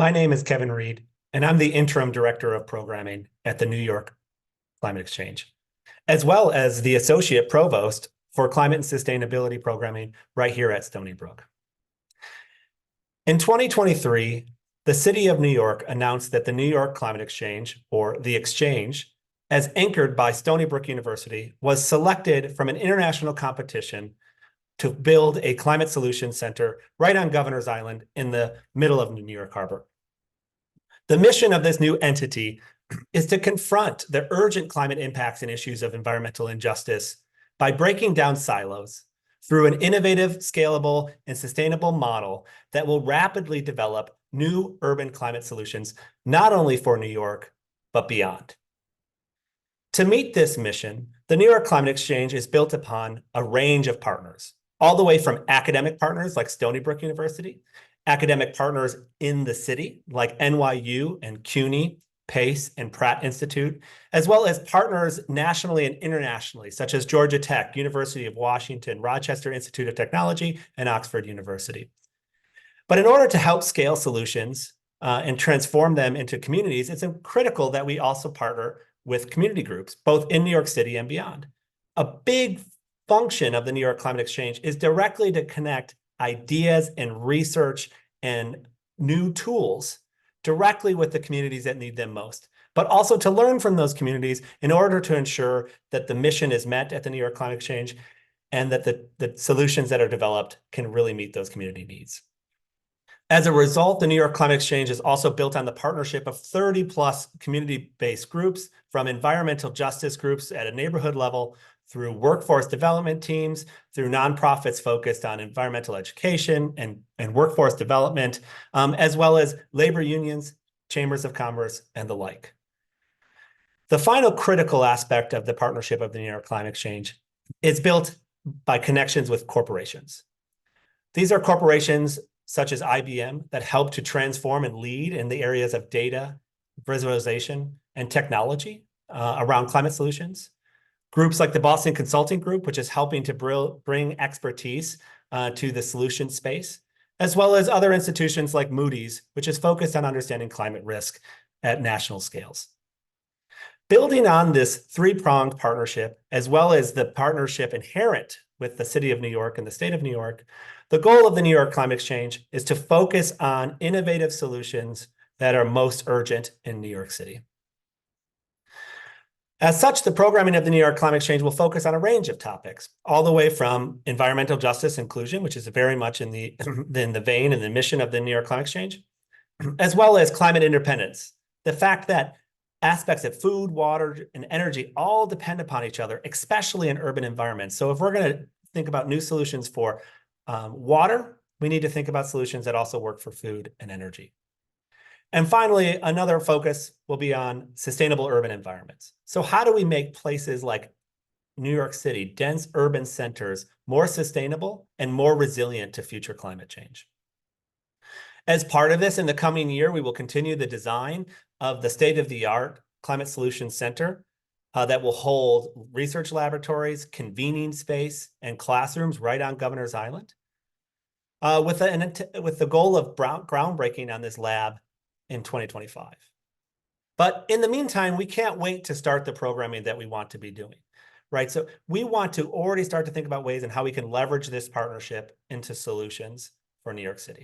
My name is Kevin Reed, and I'm the Interim Director of Programming at the New York Climate Exchange, as well as the Associate Provost for Climate and Sustainability Programming right here at Stony Brook. In 2023, the City of New York announced that the New York Climate Exchange, or the Exchange, as anchored by Stony Brook University, was selected from an international competition to build a climate solutions center right on Governor's Island in the middle of New York Harbor. The mission of this new entity is to confront the urgent climate impacts and issues of environmental injustice by breaking down silos through an innovative, scalable, and sustainable model that will rapidly develop new urban climate solutions, not only for New York, but beyond. To meet this mission, the New York Climate Exchange is built upon a range of partners, all the way from academic partners like Stony Brook University, academic partners in the city like NYU and CUNY, Pace, and Pratt Institute, as well as partners nationally and internationally, such as Georgia Tech, University of Washington, Rochester Institute of Technology, and Oxford University. But in order to help scale solutions and transform them into communities, it's critical that we also partner with community groups, both in New York City and beyond. A big function of the New York Climate Exchange is directly to connect ideas and research and new tools directly with the communities that need them most, but also to learn from those communities in order to ensure that the mission is met at the New York Climate Exchange and that the solutions that are developed can really meet those community needs. As a result, the New York Climate Exchange is also built on the partnership of 30 plus community-based groups, from environmental justice groups at a neighborhood level, through workforce development teams, through nonprofits focused on environmental education and workforce development, as well as labor unions, chambers of commerce, and the like. The final critical aspect of the partnership of the New York Climate Exchange is built by connections with corporations. These are corporations such as IBM that help to transform and lead in the areas of data, visualization, and technology around climate solutions. Groups like the Boston Consulting Group, which is helping to bring expertise to the solution space, as well as other institutions like Moody's, which is focused on understanding climate risk at national scales. Building on this three-pronged partnership, as well as the partnership inherent with the City of New York and the State of New York, the goal of the New York Climate Exchange is to focus on innovative solutions that are most urgent in New York City. As such, the programming of the New York Climate Exchange will focus on a range of topics, all the way from environmental justice inclusion, which is very much in the vein and the mission of the New York Climate Exchange, as well as climate independence. The fact that aspects of food, water, and energy all depend upon each other, especially in urban environments. So if we're going to think about new solutions for water, we need to think about solutions that also work for food and energy. And finally, another focus will be on sustainable urban environments. So how do we make places like New York City, dense urban centers, more sustainable and more resilient to future climate change? As part of this, in the coming year, we will continue the design of the state-of-the-art Climate Solutions Center that will hold research laboratories, convening space, and classrooms right on Governor's Island, with the goal of groundbreaking on this lab in 2025. But in the meantime, we can't wait to start the programming that we want to be doing, right? So we want to already start to think about ways and how we can leverage this partnership into solutions for New York City.